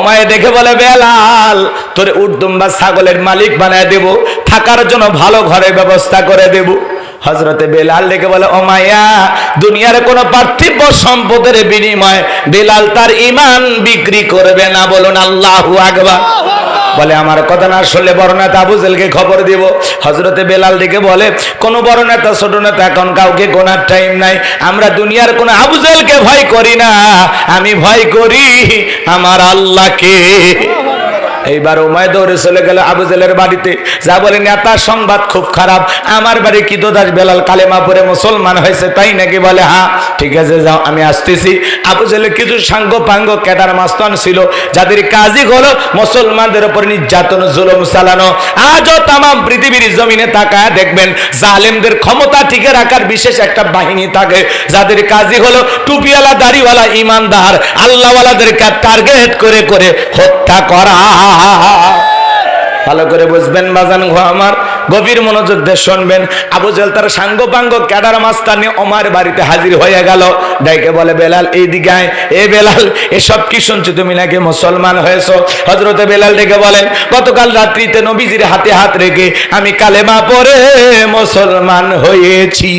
ওমায় দেখে বলে বেলাল তোরে উট দুম্বা ছাগলের মালিক বানায় দেব, থাকার জন্য ভালো ঘরের ব্যবস্থা করে দেব। হযরতে বেলাল ডেকে বলে ওমাইয়া দুনিয়ার কোন পার্থিব সম্পদের বিনিময়ে বেলাল তার ঈমান বিক্রি করবে না, বলুন আল্লাহু আকবার। বলে আমার কথা না শুনলে বড় নেতা আবু জেহেলকে খবর দিব। হযরতে বেলাল ডেকে বলে কোন বড় নেতা ছোট নেতা এখন কাউকে গোনার টাইম নাই, আমরা দুনিয়ার কোন আবু জেহেলকে ভয় করি না, আমি ভয় করি আমার আল্লাহকে। এইবার উমায় দৌড়ে চলে গেল আবু জেহেলের বাড়িতে, যা বলে নেতার সংবাদ খুব খারাপ, আমার বাড়ি কিতদাস বেলাল কালেমা পড়ে মুসলমান হয়েছে, তাই নাকি? বলে হ্যাঁ, ঠিক আছে যাও আমি আসতেছি। আবু জেহেলের কিছু সাঙ্গ পাঙ্গ ক্যাডার মাস্তান ছিল, যাদের কাজই হলো মুসলমানদের উপর নির্যাতন জুলুম চালানো। আজও তাম পৃথিবীর জমিনে তাকায় দেখবেন জালেমদের ক্ষমতা টিকে রাখার বিশেষ একটা বাহিনী থাকে, যাদের কাজই হলো টুপিওয়ালা দাড়িওয়ালা ইমানদার আল্লাহওয়ালাদেরকে টার্গেট করে করে হত্যা করা। ভালো করে বুঝবেন বাজান গো আমার, গভীর মনোযোগ দিয়ে শুনবেন। আবু জেহেল তার সাঙ্গ পাঙ্গ ক্যাডার মাস্তানি ওমর বাড়িতে হাজির হয়ে গেল, ডাইকে বলে বেলাল এইদিকে আয়। এ বেলাল এসব কি শুনছো, তুমি নাকি মুসলমান হয়েছো? হযরতে বেলাল ডেকে বলেন গতকাল রাত্রিতে নবীজির হাতে হাত রেখে আমি কালেমা পড়ে মুসলমান হয়েছি।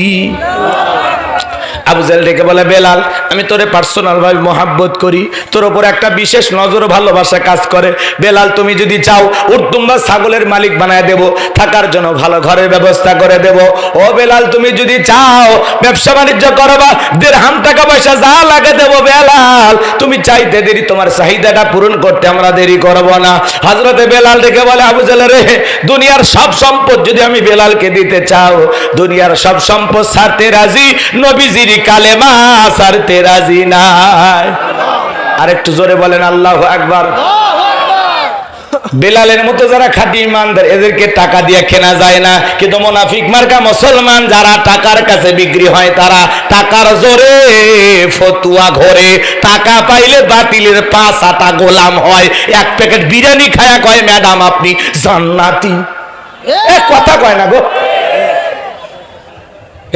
আবু জেহেল ডেকে বলে বেলাল আমি তোরে পার্সোনাল ভাবে মহাব্বত করি, তোর উপর একটা বিশেষ নজর ভালোবাসা কাজ করে। বেলাল তুমি যদি চাও উটদুম্বা ছাগলের মালিক বানায় দেব, থাকার জন্য ভালো ঘরের ব্যবস্থা করে দেব। ও বেলাল তুমি যদি চাও ব্যবসা বাণিজ্য করবা, দিরহাম টাকা পয়সা যা লাগে দেব। বেলাল তুমি চাইতে দেরি, তোমার চাহিদাটা পূরণ করতে আমরা দেরি করব না। হযরতে বেলাল ডেকে বলে আবু জেহেল রে, দুনিয়ার সব সম্পদ যদি আমি বেলালকে দিতে চাও, দুনিয়ার সব সম্পদ ছাড়তে রাজি, নবীজির কালেমা ছাড়তে রাজি নাই। আর একটু জোরে বলেন আল্লাহু আকবার। বেলালের মতো যারা খাঁটি ইমানদার এদেরকে টাকা দিয়ে কেনা যায় না, কিন্তু মুনাফিক মার্কা মুসলমান যারা টাকার কাছে বিক্রি হয়, তারা টাকার জোরে ফতুয়া ঘোরে, টাকা পাইলে বাতিলের 5 আটা গোলাম হয়, এক প্যাকেট বিরিয়ানি খায়া কয় ম্যাডাম আপনি জান্নাতি। এ কথা কয় না গো,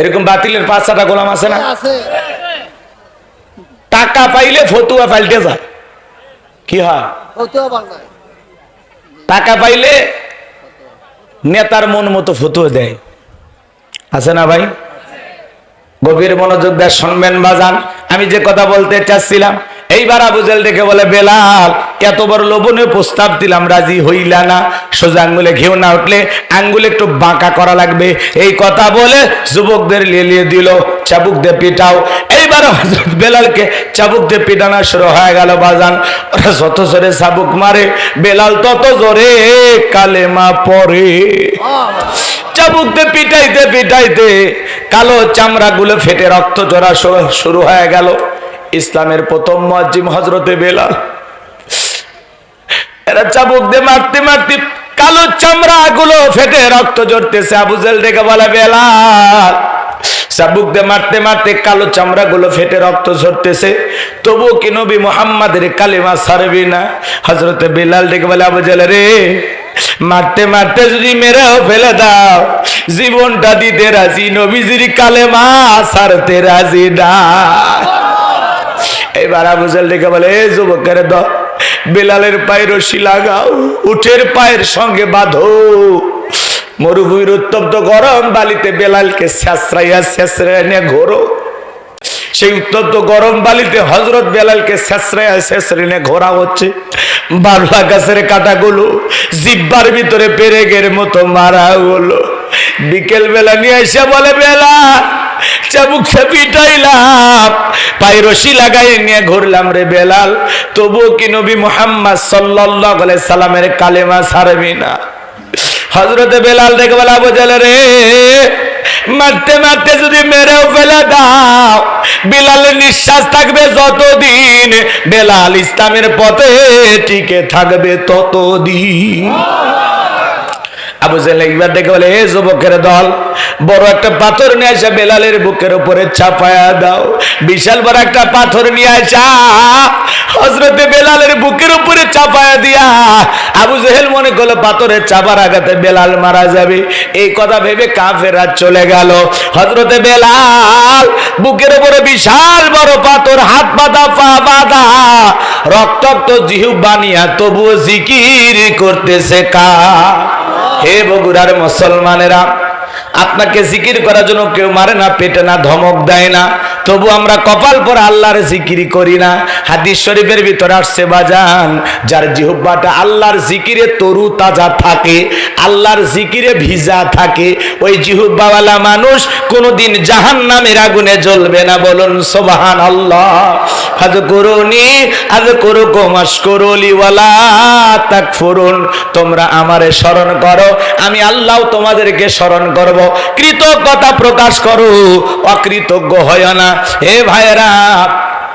এরকম বাতিলের 5 আটা গোলাম আছে না? টাকা পাইলে ফতুয়া পাল্টে যায়, কি হয়? টাকা পাইলে নেতার মন মতো ফতুয়া দেয়, আছে না ভাই? গভীর মনোযোগ দিয়ে শুনবেন বাজান, আমি যে কথা বলতে চাচ্ছিলাম। এইবার আবু জেহেল ডেকে বলে বেলাল এত বড় লোভনীয় প্রস্তাব দিলাম, রাজি হইলা না? সোজা আঙ্গুলে ঘেউ না উঠলে আঙ্গুলে একটু বাঁকা করা লাগবে, এই কথা বলে যুবকদের লিয়ে দিল চাবুক দিয়ে পিটাও। এইবার হযরত বেলালকে চাবুক দিয়ে পিটানো শুরু হয়ে গেল বাজান। ওরা যত জোরে চাবুক মারে বেলাল তত জোরে কালেমা পড়ে। চাবুক দিয়ে পিটাইতে পিটাইতে কালো চামড়া গুলো ফেটে রক্ত ঝরা শুরু হয়ে গেল। ইসলামের প্রথম মুয়াজ্জিম হযরতে বেলাল, এরা চাবুক দিয়ে মারতে মারতে কালো চামড়া গুলো ফেটে রক্ত ঝরতেছে। আবু জেহেল ডেকে বলে বেলাল চাবুক দিয়ে মারতে মারতে কালো চামড়া গুলো ফেটে রক্ত ঝরতেছে, তবুও কি নবী মুহাম্মাদের কালেমা ছাড়বি না? হযরতে বেলাল ডেকে বলে আবু জেহেল রে, মারতে মারতে যদি মেরেও ফেলে দাও জীবনটা দিতে রাজি, নবীজির কালেমা ছাড়তে রাজি না। এবার আবু জেহেল ডেকে বলে এ যুবকের দল, বেলালের পায়ে রশি লাগাও, উটের পায়ের সঙ্গে বাঁধো, মরুভূমির উত্তপ্ত গরম বালিতে বেলালকে ছেঁচড়াইয়া ছেঁচড়াইয়া নিয়ে ঘোরো। সেই উত্তপ্ত গরম বালিতে হযরত বেলালকে ছেঁচড়াইয়া ছেঁচড়াইয়া নিয়ে ঘোরা হচ্ছে। বারলা গাছের কাঁটাগুলো জিব্বার ভিতরে পেরেকের মতো মারা হলো। বিকেল বেলা নিয়ে এসে বলে বেলাল চাবুক পিটাইলাম, পায়ে রশি লাগাই নিয়ে ঘুরলাম রে বেলাল, তবুও কি নবী মুহাম্মদ সাল্লাল্লাহু আলাইহি সাল্লামের কালেমা ছাড়বি না? হযরতে বেলাল দেখে বলে আবু জেহেল রে, মারতে মারতে যদি মেরেও ফেলে দাও বেলালের নিঃশ্বাস থাকবে যতদিন, বেলাল ইসলামের পথে টিকে থাকবে ততদিন। আবু জেহেল একবার দেখে বলে হে যুবকের দল, বড় একটা পাথর নিয়ে আসা বেলালের বুকের উপরে চাপায়া দাও। বিশাল বড় একটা পাথর নিয়ে আসা হযরতে বেলালের বুকের উপরে চাপায়া দিয়া আবু জেহেল মনে করলো পাথরের চাপার আঘাতে বেলাল মারা যাবে, এই কথা ভেবে কাফেররা চলে গেল। হযরতে বেলাল বুকের উপরে বিশাল বড় পাথর, হাত বাঁধা পা বাঁধা, রক্তাক্ত জিহ্বা নিয়ে তবুও জিকির করতেছে কা। হে বগুড়ার মুসলমানেরা, আপনাকে জিকির করার জন্য কেউ মারে না, পেটে না, ধমক দেয় না, তবু আমরা কপাল পরে আল্লাহর জিকির করি না। হাদিস শরীফের ভিতরে আসছে বাজান, যার জিহ্বাটা আল্লাহর জিকিরে তরু তাজা থাকে, আল্লাহর জিকিরে ভিজা থাকে, ওই জিহ্বাওয়ালা মানুষ কোনোদিন জাহান্নামের আগুনে জ্বলবে না। বলুন সুবহানাল্লাহ। ফাযকুরুনি আযকুরুকুম ওয়াশকুরুলি ওয়ালা তাকফুরুন। তোমরা আমারে স্মরণ করো, আমি আল্লাহ তোমাদেরকে স্মরণ করব। কৃতজ্ঞতা প্রকাশ করো, অকৃতজ্ঞ হয় না। হে ভাইরা,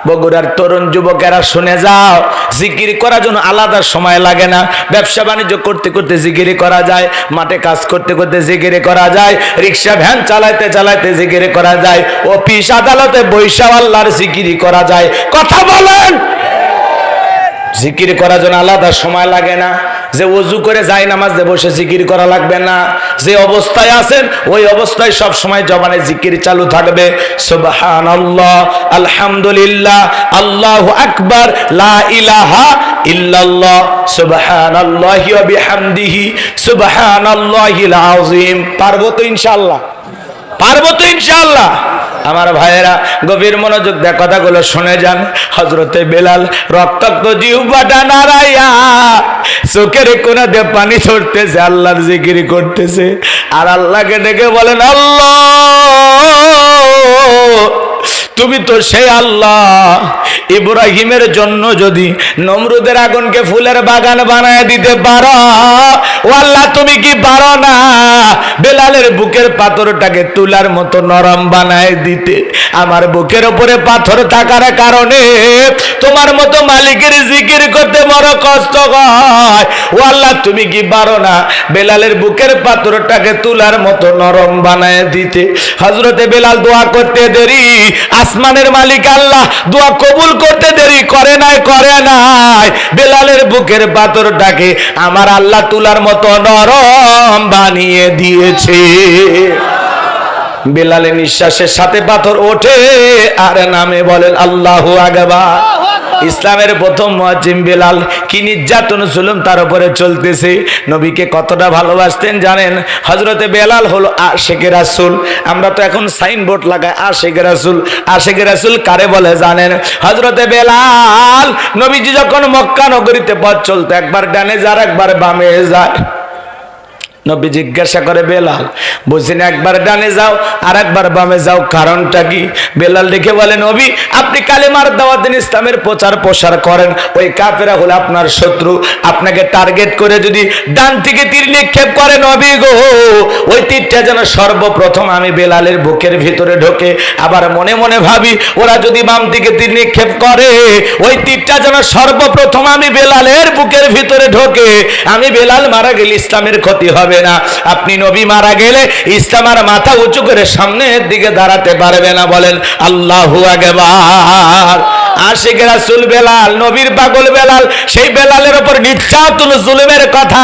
বগুড়ার তরুণ যুবকেরা শুনে যাও, জিকির করার জন্য আলাদা সময় লাগে না। ব্যবসা বাণিজ্য করতে করতে জিকির করা যায়, মাঠে কাজ করতে করতে জিকির করা যায়, রিক্সা ভ্যান চালাইতে চালাইতে জিকির করা যায়, অফিস আদালতে বৈশা আল্লাহর জিকির করা যায়। কথা বলেন। জিকির করার জন্য আলাদা সময় লাগে না। যে ওযু করে যায় নামাজে বসে জিকির করা লাগবে না। যে অবস্থায় আছেন ওই অবস্থায় সব সময় জবানে জিকির চালু থাকবে। সুবহানাল্লাহ, আলহামদুলিল্লাহ, আল্লাহু আকবার, লা ইলাহা ইল্লাল্লাহ, সুবহানাল্লাহি ওয়া বিহামদিহি, সুবহানাল্লাহিল আযীম। পারবো তো ইনশাআল্লাহ? পারবো তো ইনশাআল্লাহ? আমার ভাইয়েরা গভীর মনোযোগ দিয়ে কথাগুলো শুনে যান। হযরতে বেলাল রক্তাক্ত জিহ্বাটা নাড়াইয়া চোখের কোণা দিয়ে পানি ছড়তেছে, আল্লাহর জিকির করতেছে, আর আল্লাহকে ডেকে বলেন, আল্লাহ তুমি তো সেই আল্লাহ, ইব্রাহিমের জন্য যদি নমরুদের আগুনকে ফুলের বাগান বানায় দিতে পারো, ও আল্লাহ তুমি কি পারো না বেলালের বুকের পাথরটাকে তুলার মতো নরম বানায় দিতে? আমার বুকের উপরে পাথর থাকার কারণে তোমার মতো মালিকের জিকির করতে বড় কষ্ট হয়। ও আল্লাহ তুমি কি পারো না বেলালের বুকের পাথরটাকে তুলার মতো নরম বানায় দিতে? হযরতে বেলাল দোয়া করতে দেরি, আসমানের মালিক আল্লাহ দোয়া কবুল করতে দেরি করে নাই, করে নাই। বেলালের বুকের পাথরটাকে আমার আল্লাহ তুলার মতো নরম বানিয়ে দিয়েছে। বেলালের নিঃশ্বাসের সাথে পাথর ওঠে আর নামে বলেন আল্লাহু আকবার। ইসলামের প্রথম মুয়াজ্জিন বেলাল, কি নির্যাতন জুলুম তার উপরে চলতেছে। নবীকে কতটা ভালোবাসতেন জানেন? হযরতে বেলাল হলো আশিকে রাসূল। আমরা তো এখন সাইনবোর্ড লাগাই আশিকে রাসূল। আশিকে রাসূল কারে বলে জানেন? হযরতে বেলাল নবীজি যখন মক্কা নগরীতে পথ চলতে একবার ডানে যায় একবার বামে যায়। নবী জিজ্ঞাসা করে, বেলাল বুঝছেন একবার ডানে যাও আর একবার বামে যাও, কারণটা কি? বেলাল দেখে বলে, নবী আপনি কালেমার দাওয়াত দেন, ইসলামের প্রচার প্রসার করেন, ওই কাফেরা হলো আপনার শত্রু, আপনাকে টার্গেট করে যদি ডান থেকে তীর নিক্ষেপ করে, নবী গো ওই তীরটা যেন সর্বপ্রথম আমি বেলালের বুকের ভিতরে ঢোকে। আবার মনে মনে ভাবি, ওরা যদি বাম থেকে তীর নিক্ষেপ করে, ওই তীরটা যেন সর্বপ্রথম আমি বেলালের বুকের ভিতরে ঢোকে। আমি বেলাল মারা গেলে ইসলামের ক্ষতি হবে না, আপনি নবী মারা গেলে ইসলাম আর মাথা উঁচু করে সামনের দিকে দাঁড়াতে পারবে না। বলেন আল্লাহু আকবার। আশিকে রাসূল বেলাল, নবীর পাগল বেলাল, সেই বেলালের উপর নির্যাতন জুলুমের কথা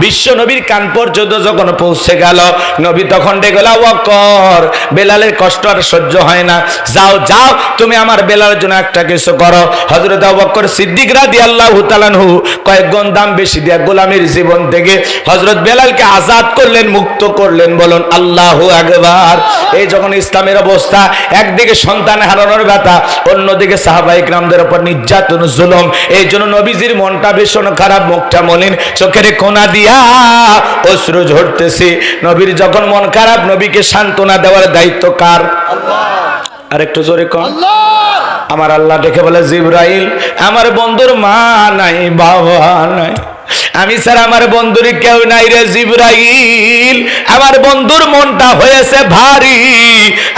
বিশ্ব নবীর কান পর্যন্ত যখন পৌঁছে গেল, নবী তখন ডেকে বলল, ওয়াক্কর বেলালের কষ্ট আর সহ্য হয় না, যাও যাও তুমি আমার বেলালের জন্য একটা কিছু করো। হযরত আবু বকর সিদ্দিক রাদিয়াল্লাহু তাআলা আনহু কয়েক গুণ দাম বেশি দিয়ে গোলামীর জীবন থেকে হযরত বেলালকে আজাদ করলেন, মুক্ত করলেন। বলুন আল্লাহু আকবার। এই যখন ইসলামের অবস্থা, একদিকে সন্তান হারানোর ব্যথা, অন্যদিকে সাহাবায়ে কিরামদের উপর নির্যাতন জুলুম, এই জন্য নবীজির মনটা ভীষণ খারাপ, মুখটা মলিন, চোখের কোনা দিয়া অশ্রু ঝরতেছে। নবীর যখন মন খারাপ, নবীকে সান্ত্বনা দেওয়ার দায়িত্ব কার? আল্লাহ। আর একটু জোরে কোন আল্লাহ। আমার আল্লাহ ডেকে বলে, জিবরাইল আমার বন্ধুর মা নাই বাবা নাই, আমি ছাড়া আমার বন্ধুর কেউ নাই রে জিবরাইল, আমার বন্ধুর মনটা হয়েছে ভারী,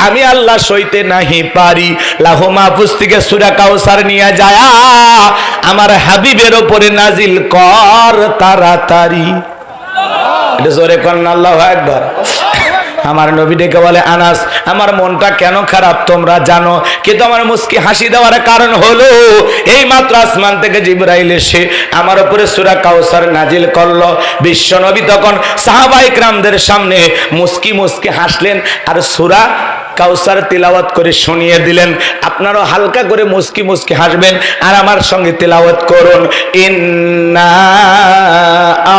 আমি আল্লাহ সইতে নাহি পারি। লাহু মাহফুজ থেকে সূরা কাউসার নিয়ে যায় আমার হাবিবের উপরে নাজিল কর তাড়াতাড়ি। এটা জোরে কোন আল্লাহু আকবার। আমার নবী ডেকে বলে, আনাস আমার মনটা কেন খারাপ তোমরা জানো, কিন্তু আমার মুস্কি হাসি দেওয়ার কারণ হলো এই মাত্র আসমান থেকে জিবরাইল এসে আমার উপরে সূরা কাউসার নাজিল করলো। বিশ্ব নবী তখন সাহাবায়ে কিরামদের সামনে মুস্কি মুস্কি হাসলেন আর সূরা কাউসার তিলাওয়াত করে শুনিয়ে দিলেন। আপনারাও হালকা করে মুস্কি মুস্কি হাসবেন আর আমার সঙ্গে তিলাওয়াত করুন, ইন্না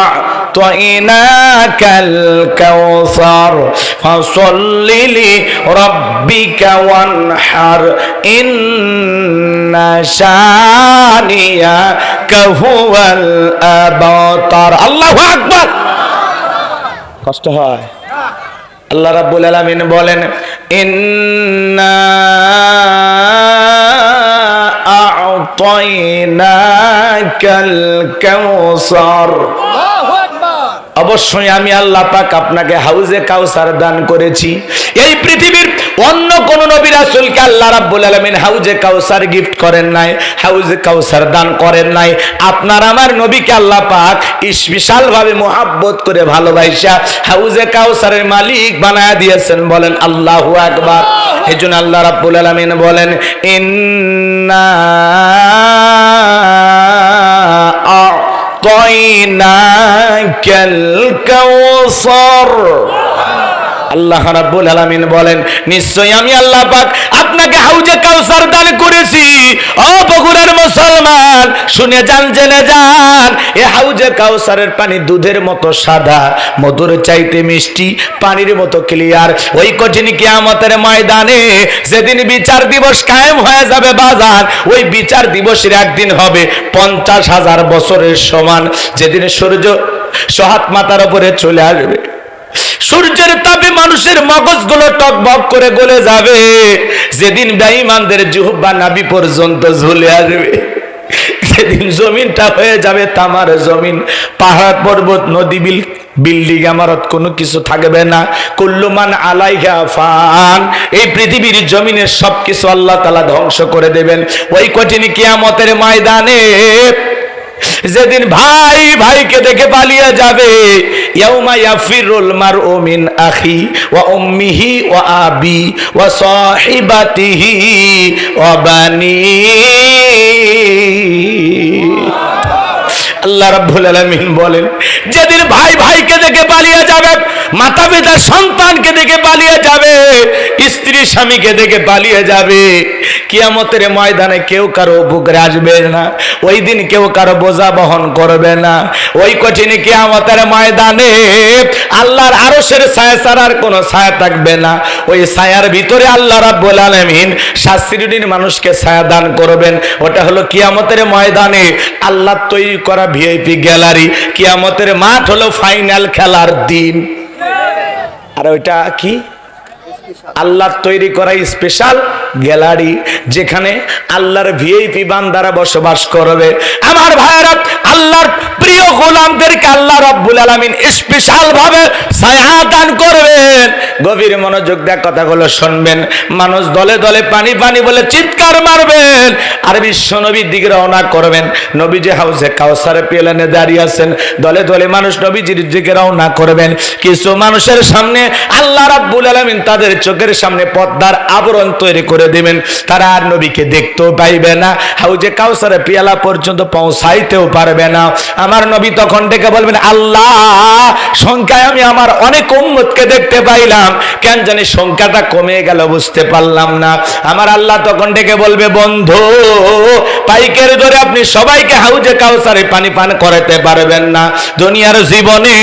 আ'তাইনাকাল কাউসার ফাসাল্লি লিরাব্বিকা ওয়ানহার ইন্না শানিয়াকা হুয়াল আবতার। আল্লাহু আকবার। কষ্ট হয়? আল্লাহ রাব্বুল আলামিন বলেন, ইন্না আ'তাইনাকাল কাউসার। অবশ্যই আমি আল্লাহ পাক আপনাকে হাউজে কাউসার দান করেছি। এই পৃথিবীর অন্য কোন নবী রাসূলকে আল্লাহ রাব্বুল আলামিন হাউজে কাউসার গিফট করেন নাই, হাউজে কাউসার দান করেন নাই। আপনার আমার নবীকে আল্লাহ পাক স্পেশাল ভাবে মুহাব্বত করে ভালোবাসা হাউজে কাউসারের মালিক বানায়া দিয়েছেন। বলেন আল্লাহু আকবার। এজন্য আল্লাহ রাব্বুল আলামিন বলেন, ইন্না আ'তাইনাকাল কাউসার। আল্লাহ রাব্বুল আলামিন বলেন, নিশ্চয়ই আমি আল্লাহ পাক আপনাকে হাউজে কাউসার দান করেছি। ও বগুড়ার মুসলমান, শুনে যান, জেনে যান, এই হাউজে কাউসারের পানি দুধের মতো সাদা, মধুর চাইতে মিষ্টি, পানির মতো ক্লিয়ার। ওই কঠিন কিয়ামতের ময়দানে যেদিন বিচার দিবস কায়েম হয়ে যাবে বাজার, ওই বিচার দিবসের একদিন হবে 50,000 বছরের সমান। যেদিন সূর্য সহাত মাথার উপরে চলে আসবে, সূর্যের তাপে মানুষের মগজগুলো টকবক করে গলে যাবে, যেদিন বেঈমানদের জিহ্বা নাভি পর্যন্ত ঝুলে আসবে, যেদিন জমিনটা হয়ে যাবে তামার জমিন, পাহাড় পর্বত নদী বিল্ডিং ইমারত কোনো কিছু থাকবে না। কুল্লু মান আলাইহা ফান। এই পৃথিবীর জমিনের সবকিছু আল্লাহ তাআলা ধ্বংস করে দেবেন। ওই কঠিন কিয়ামতের ময়দানে যেদিন ভাই ভাইকে দেখে পালিয়ে যাবে, ইয়াউমা ইয়াফিরুল মারউ মিন আখি ওয়া উম্মিহি ওয়া আবি ওয়া সাহিবাতিহি ওয়া বানি। আল্লাহ রাব্বুল আলামিন বলেন, যেদিন ভাই ভাইকে দেখে পালিয়ে যাবে, মাতা পিতা সন্তানকে দেখে পালিয়ে যাবে, স্ত্রী স্বামীকে দেখে পালিয়ে যাবে, কিয়ামতের ময়দানে কেউ কারো উপকারে আসবে না। ওই দিন কেউ কারো বোঝা বহন করবে না। ওই কঠিন কিয়ামতের ময়দানে আল্লাহর আরশের ছায়া ছাড়া আর কোনো ছায়া থাকবে না। ওই ছায়ার ভিতরে আল্লাহ রাব্বুল আলামিন 7 শ্রেণীর মানুষকে ছায়া দান করবেন। ওটা হলো কিয়ামতের ময়দানে আল্লাহ তৈরি করা ভিআইপি গ্যালারি। কিয়ামতের মাঠ হলো ফাইনাল খেলার দিন। আর ওইটা কি? আল্লাহ তৈরি করা স্পেশাল গ্যালারি, যেখানে আল্লাহর ভিআইপি বান্দারা বসবাস করবে। আমার ভাইরা, আল্লাহর প্রিয় গোলামদেরকে আল্লাহ রাব্বুল আলামিন স্পেশাল ভাবে ছায়া দান করবেন। গভীর মনোযোগ দিয়ে কথাগুলো শুনবেন। মানুষ দলে দলে পানি পানি বলে চিৎকার মারবেন আর বিশ্ব নবীর দিকে রওনা করবেন। নবীজি হাউজে কাউসারে পেলেনে দাঁড়িয়ে আছেন, দলে দলে মানুষ নবীজির দিকে রওনা করবেন। কিছু মানুষের সামনে আল্লাহ রাব্বুল আলামিন তাদের চোখের সামনে পর্দার আবরণ তৈরি করে দিবেন। তারা আর নবীকে দেখতেও পাইবে না, হাউজে কাউসারে পেয়ালা পর্যন্ত পৌঁছাইতেও পারবে না। আমার নবী তখন ডেকে বলবেন, আল্লাহ, সংখ্যায় আমি আমার অনেক উম্মতকে দেখতে পাইলাম, কেন জানি সংখ্যাটা কমে গেল, বুঝতে পারলাম না। আমার আল্লাহ তখন ডেকে বলবে, বন্ধু, পাইকের ধরে আপনি সবাইকে হাউজে কাউসারে পানি পান করাতে পারবেন না। দুনিয়ার জীবনে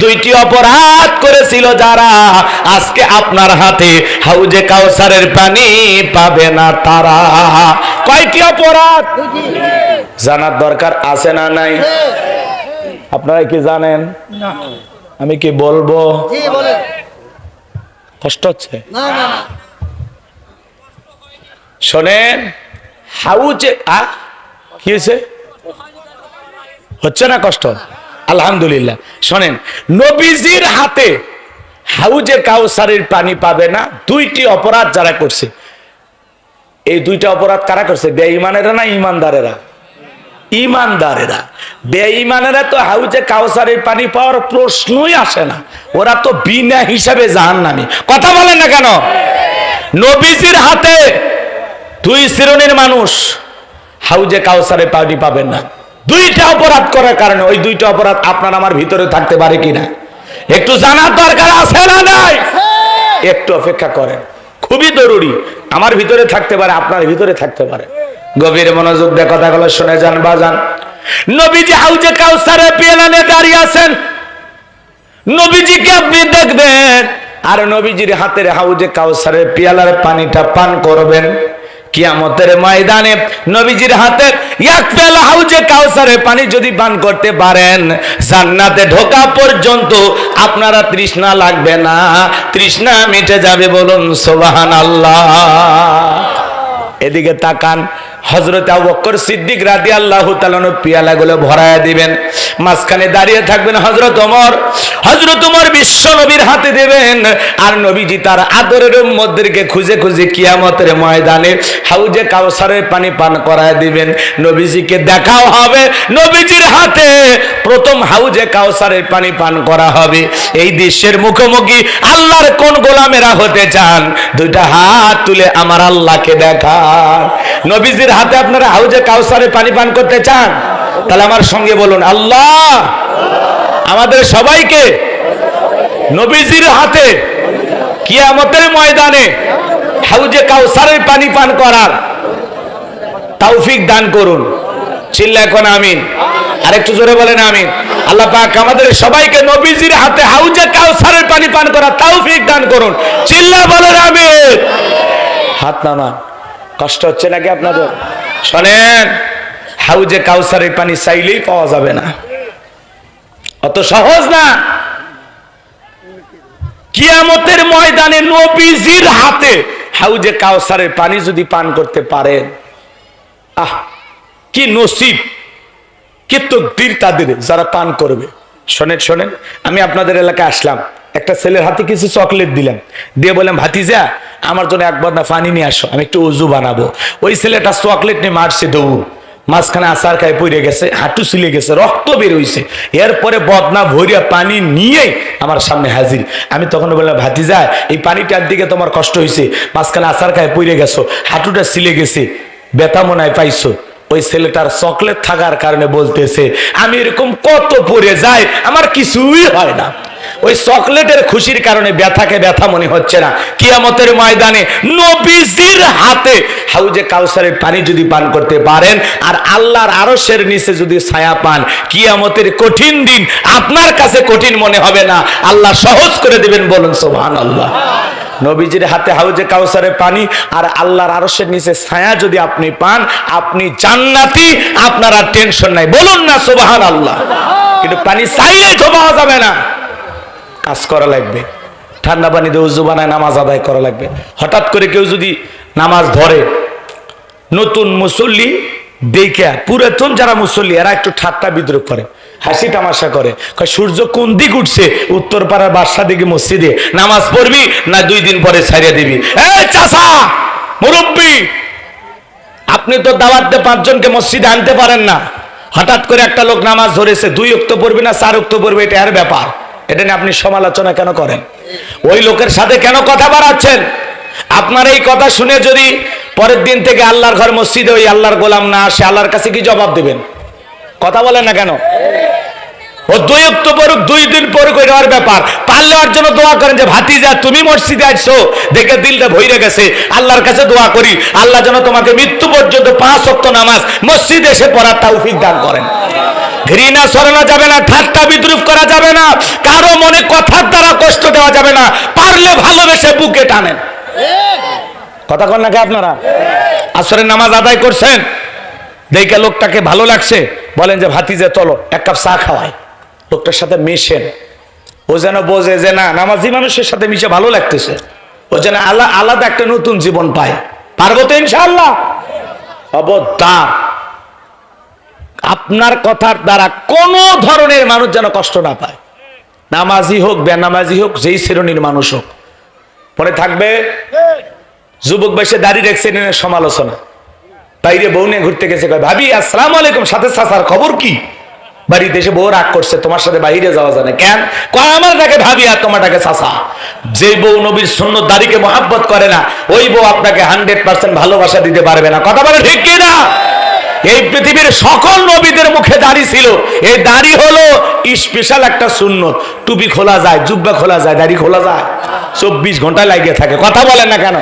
2টি অপরাধ করেছিল যারা, আজকে আপনার হাতে হাউজে কাউসারের পানি পাবে না তারা। কয়টি অপরাধ? জানার দরকার আছে না নাই? আপনারা কি জানেন? আমি কি বলবো? কষ্ট হচ্ছে? শোনেন, হাউজে কি হয়েছে? হচ্ছে না কষ্ট? আলহামদুলিল্লাহ। শোনেন, নবীজির হাতে হাউজে কাউসারের পানি পাবে না 2টি অপরাধ যারা করছে। এই 2টা অপরাধ কারা করছে? বেঈমানেরা না ইমানদারেরা? ইমানদারেরা। বেঈমানেরা তো হাউজে কাউসারের পানি পাওয়ার প্রশ্নই আসে না, ওরা তো বিনা হিসাবে জাহান্নামী। কথা বলেন না কেন? নবীজির হাতে দুই শ্রেণীর মানুষ হাউজে কাউসারের পানি পাবেন না। দুইটা অপরাধ করার কারণে। ওই দুইটা অপরাধ আপনার আমার ভিতরে থাকতে পারে কিনা একটু জানার দরকার আছে না নাই? একটু অপেক্ষা করেন, খুবই জরুরি। আমার ভিতরে থাকতে পারে, আপনার ভিতরে থাকতে পারে। গভীর মনোযোগ দিয়ে কথাগুলো শুনে যান বাজান। নবীজি হাউজে কাউসারের পেয়ালা নিয়ে দাঁড়িয়ে আছেন, নবীজিকে আপনি দেখবেন আর নবীজির হাতের হাউজে কাউসারের পেয়ালার পানিটা পান করবেন। কিয়ামতের ময়দানে নবীজির হাতে এক পেয়ালা হাউজে কাউসারের পানি যদি পান করতে পারেন, জান্নাতে ঢোকা পর্যন্ত আপনারা তৃষ্ণা লাগবে না, তৃষ্ণা মিটে যাবে। বলুন সুবহানাল্লাহ। এদিকে তাকান, হযরত আবু বকর সিদ্দিক রাদিয়াল্লাহু তাআলা পিয়ালাগুলো ভরায়া দিবেন, মাঝখানে দাঁড়িয়ে থাকবেন হযরত ওমর। হযরত ওমর বিশ্ব নবীর হাতে দেবেন, আর নবীজি তার আদরের উম্মতদেরকে খুঁজে খুঁজে কিয়ামতের ময়দানে হাউজে কাউসারের পানি পান করায় দিবেন। নবীজিকে দেখাও হবে, নবীজির হাতে প্রথম হাউজে কাউসারের পানি পান করা হবে। এই দৃশ্যের মুখোমুখি আল্লাহর কোন গোলামেরা হতে চান? দুইটা হাত তুলে আমার আল্লাহকে দেখান। নবীজির হাতে আপনারা হাউজে কাউসারে পানি পান করতে চান? তাহলে আমার সঙ্গে বলুন, আল্লাহ আমাদের সবাইকে নবীজির হাতে কিয়ামতের ময়দানে হাউজে কাউসারের পানি পান করার তৌফিক দান করুন। চিল্লায় কোন আমিন। আরেকটু জোরে বলেন আমিন। আল্লাহ পাক আমাদের সবাইকে নবীজির হাতে হাউজে কাউসারের পানি পান করার তৌফিক দান করুন। চিল্লা বলেন আমিন। হাত নামান। কষ্ট হচ্ছে নাকি আপনাদের? শোনেন, হাউজে কাউসারের পানি চাইলেই পাওয়া যাবে না, অত সহজ না। কিয়ামতের ময়দানে নবীজির হাতে হাউজে কাউসারের পানি যদি পান করতে পারেন, আহ কি নসিব, কি তকদির তাদের যারা পান করবে। শোনেন শোনেন, আমি আপনাদের এলাকায় আসলাম, একটা ছেলের হাতে কিছু চকলেট দিলাম, দিয়ে বললাম ভাতিজা আমার জন্য এক বদনা পানি নিয়ে আসো, আমি একটু উজু বানাবো। ওই ছেলেটা চকলেট নিয়ে মারছে দৌড়, মাঝখানে আচার খায় পড়ে গেছে, হাঁটু ছিলে গেছে, রক্ত বের হইছে। এরপরে বদনা ভরিয়া পানি নিয়ে আমার সামনে হাজির। আমি তখন বললাম ভাতিজা এই পানিটার দিকে তোমার কষ্ট হয়েছে, মাঝখানে আচার খায় পড়ে গেছো, হাঁটুটা ছিলে গেছে, ব্যথা মনে হয় পাইছো। ওই ছেলেটার চকলেট থাকার কারণে বলতেছে আমি এরকম কত পড়ে যাই, আমার কিছুই হয় না। ওই চকলেটের খুশির কারণে ব্যথাকে ব্যথা মনে হচ্ছে না। কিয়ামতের ময়দানে নবীজির হাতে হাউজে কাউসারের পানি যদি পান করতে পারেন আর আল্লাহর আরশের নিচে যদি ছায়া পান, কিয়ামতের কঠিন দিন আপনার কাছে কঠিন মনে হবে না, আল্লাহ সহজ করে দিবেন। বলুন সুবহানাল্লাহ। নবীজির হাতে হাউজে কাউসারের পানি আর আল্লাহর আরশের নিচে ছায়া যদি আপনি পান, আপনি জান্নাতি, আপনার আর টেনশন নাই। বলুন না সুবহানাল্লাহ। কিন্তু পানি চাইলেই তো পাওয়া যাবে না, কাজ করা লাগবে, ঠান্ডা পানি দিয়ে উযু বানায় নামাজ আদায় করা লাগবে। হঠাৎ করে কেউ যদি নামাজ ধরে, নতুন মুসল্লি দেখে পুরাতন যারা মুসল্লি এরা একটু ঠাট্টা বিদ্রুপ করে, হাসি তামাশা করে, সূর্য কোন দিক উঠছে, উত্তর পাড়ার বাদশা দিকে মসজিদে নামাজ পড়বি না 2 দিন পরে ছাড়িয়ে দিবি? এই চাচা মুরব্বি, আপনি তো দাওয়াতে 5 জনকে মসজিদে আনতে পারেন না। হঠাৎ করে একটা লোক নামাজ ধরেছে, 2 ওয়াক্ত পড়বি না 4 ওয়াক্ত পড়বি, এটা এর ব্যাপার। এটা নিয়ে আপনি সমালোচনা কেন করেন? ওই লোকের সাথে কেন কথা বাড়াচ্ছেন? আপনার এই কথা শুনে যদি পরের দিন থেকে আল্লাহর ঘর মসজিদে ওই আল্লাহর গোলাম না আসে, আল্লাহর কাছে কি জবাব দিবেন? কথা বলেন না কেন? ও 2 ওয়াক্ত পড়ুক, 2 দিন পড়ুক, ওই ওর ব্যাপার। পারলে ওর জন্য দোয়া করেন যে ভাতিজা তুমি মসজিদে আসছো দেখে দিলটা ভইরে গেছে, আল্লাহর কাছে দোয়া করি আল্লাহ যেন তোমাকে মৃত্যু পর্যন্ত 5 ওয়াক্ত নামাজ মসজিদে এসে পড়ার তৌফিক দান করেন। ঘৃণা ছড়ানো যাবে না, ঠাট্টা বিদ্রুপ করা যাবে না, কারো মনে কথার দ্বারা কষ্ট দেওয়া যাবে না, পারলে ভালোবেসে বুকে টানেন। কথা কন নাকি আপনারা? আসরের নামাজ আদায় করছেন, দেখে লোকটাকে ভালো লাগছে, বলেন যে ভাতিজা চলো 1 কাপ চা খাওয়াই, লোকটার সাথে মিশেন। ও যেন বোঝে যে না, নামাজি মানুষের সাথে মিশে ভালো লাগতেছে, ও যেন আলাদা একটা নতুন জীবন পায়। পারবো তো ইনশাআল্লাহ? খবরদার আপনার কথার দ্বারা কোন ধরনের মানুষ যেন কষ্ট না পায়, নামাজি হোক বেনামাজি হোক, যেই শ্রেণীর মানুষ হোক। মনে থাকবে যুবক বয়সে দাড়ি রেখেছেন সমালোচনা, বাইরে বউ নিয়ে ঘুরতে গেছে, কয় ভাবি আসসালামু আলাইকুম, সাথে চাচার খবর কি? বাড়িতে এসে বউ রাগ করছে, তোমার সাথে বাইরে যাওয়া যায় না কেন? কয় আমারটাকে ভাবি আর তোমারটাকে চাচা। যে বউ নবীর সুন্নত দাড়িকে মহাব্বত করে না, ওই বউ আপনাকে 100% ভালোবাসা দিতে পারবে না। কথা বলে ঠিক কি না? এই পৃথিবীর সকল নবীদের মুখে দাড়ি ছিল। এই দাড়ি হলো স্পেশাল একটা সুন্নত। টুপি খোলা যায়, জুব্বা খোলা যায়, দাড়ি খোলা যায় 24 ঘন্টা লাগিয়ে থাকে। কথা বলেন না কেন?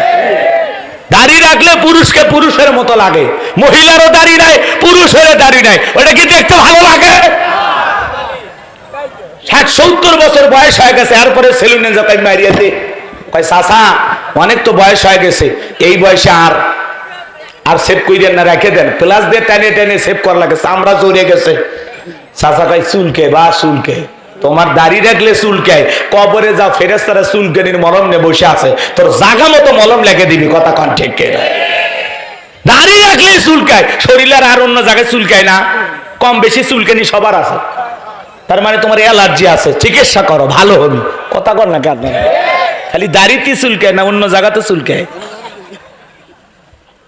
দাড়ি রাখলে পুরুষকে পুরুষের মতো লাগে। মহিলারও দাড়ি নাই, পুরুষেরও দাড়ি নাই, ওটা কি দেখতে ভালো লাগে? 60-70 বছর বয়স হয়ে গেছে, এরপরে সেলুনে যাই মারিয়াতে কয় চাচা অনেক তো বয়স হয়ে গেছে, এই বয়সে আর সেভ কইরেন না, রেখে দেন। প্লাস দিয়ে টেনে টেনে সেভ করা লাগে, চামড়া চড়ে গেছে। চাচা কয় চুলকে বা চুলকে, তোমার দাড়ি রাখলে চুলকে, কবরে যাও ফেরেশতারা চুলকানির মলম নিয়ে বসে আছে, তোর জায়গা মতো মলম লেগে দিবি। কথা কন ঠিক কে? দাড়ি রাখলে চুলকায়, শরীরের আর অন্য জায়গায় চুলকায় না। কম বেশি চুলকানি সবার আছে, তার মানে তোমার অ্যালার্জি আছে, চিকিৎসা করো, ভালো হবে। কথা কর না কেন? খালি দাড়িতে চুলকায় না, অন্য জায়গাতে চুলকায়।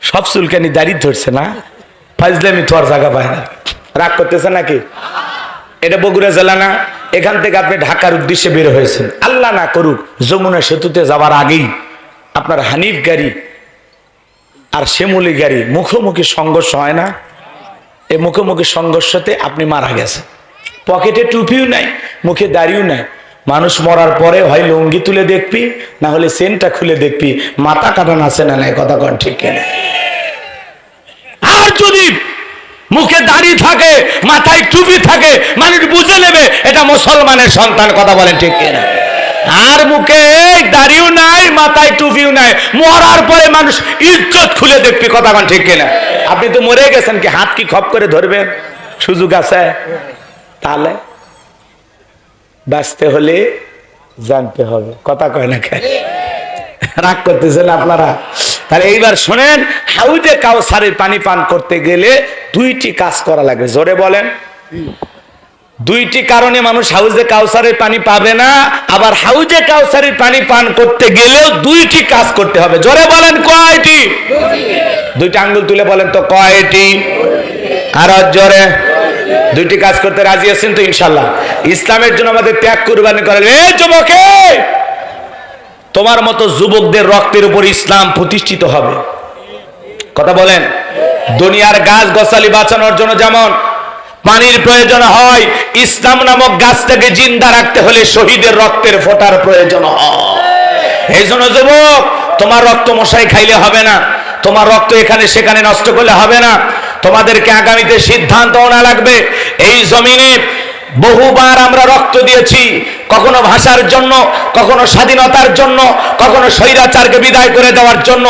সব চুলকানি দাড়ি ধরছে না, ফাজলামি তো আর জায়গা পায় না। রাগ করতেছে নাকি? এটা বগুড়া জেলা না? এখান থেকে আপনি ঢাকার উদ্দেশ্যে বের হয়েছেন, আল্লাহ না করুক যমুনা সেতুতে যাবার আগেই আপনার হানিফ গাড়ি আর শ্যামলী গাড়ি মুখোমুখি সংঘর্ষ হয় না? এই মুখোমুখি সংঘর্ষতে আপনি মারা গেছেন। পকেটে টুপিও নাই, মুখে দাড়িও নাই। মানুষ মরার পরে হয় লুঙ্গি তুলে দেখবি, না হলে সেন্টটা খুলে দেখবি মাথা কাটান আছে না নাই। কথা কন ঠিক কিনা? আর যদি মুখে দাড়ি থাকে, মাথায় টুপি থাকে, মানুষ বুঝে নেবে এটা মুসলমানের সন্তান। কথা বলেন ঠিক কিনা? আর মুখে দাড়িও নাই, মাথায় টুপিও নাই, মরার পরে মানুষ ইজ্জত খুলে দেখবি। কথা কন ঠিক কিনা? আপনি তো মরে গেছেন, কি হাত কি খপ করে ধরবেন? সুযোগ আছে? তাহলে বাঁচতে হলে জানতে হবে। কথা কয় না কেন? রাগ করতেছেন আপনারা? তাহলে এইবার শোনেন, হাউজে কাউসারের পানি পান করতে গেলে 2টি কাজ করা লাগে। জোরে বলেন। 2টি কারণে মানুষ হাউজে কাউসারের পানি পাবে না, আবার হাউজে কাউসারের পানি পান করতে গেলেও 2টি কাজ করতে হবে। জোরে বলেন কয়টি? 2টা আঙ্গুল তুলে বলেন তো কয়টি? আর জোরে। 2টি কাজ করতে রাজি আছেন তো ইনশাল্লাহ? ইসলামের জন্য আমাদের ত্যাগ কুরবানি করা। এই যুবকে, তোমার মতো যুবকদের রক্তের উপর ইসলাম প্রতিষ্ঠিত হবে। কথা বলেন। দুনিয়ার গাছ গাছালি বাঁচানোর জন্য যেমন পানির প্রয়োজন হয়, ইসলাম নামক গাছটাকে জিন্দা রাখতে হলে শহীদের রক্তের ফোঁটার প্রয়োজন হয়। এই জন্য যুবক, তোমার রক্ত মশাই খাইলে হবে না, তোমার রক্ত এখানে সেখানে নষ্ট করলে হবে না। তোমাদেরকে আগামীতে সিদ্ধান্ত নেওয়া লাগবে। এই জমিনে বহুবার আমরা রক্ত দিয়েছি, কখনো ভাষার জন্য, কখনো স্বাধীনতার জন্য, কখনো স্বৈরাচারকে বিদায় করে দেওয়ার জন্য।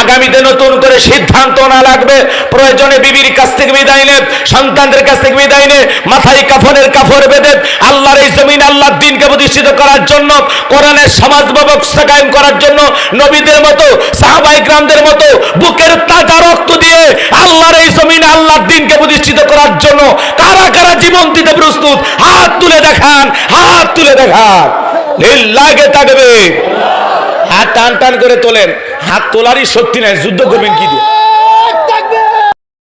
আগামীতে নতুন করে সিদ্ধান্ত না লাগবে। প্রয়োজনে বিবির কাছ থেকে বিদায় নেব, সন্তানদের কাছ থেকে বিদায় নেব, মাথায় কাফনের কাপড় বেঁধে আল্লাহর এই জমিন, আল্লাহর দ্বীনকে প্রতিষ্ঠিত করার জন্য, কোরআনের সমাজ ব্যবস্থা কায়েম করার জন্য নবীদের মতো, সাহাবায়ে কিরামদের মতো বুকের তাজা রক্ত দিয়ে আল্লাহর এই জমিন, আল্লাহর দ্বীনকে প্রতিষ্ঠিত করার জন্য কারা কারা জীবন দিতে প্রস্তুত? হাত তুলে দেখান, হাত তুলে দেখান। লিল্লাহি তাকবীর। হাত টান টান করে তোলেন। হাত তোলারই শক্তি নাই, যুদ্ধ করবেন কি দিয়ে?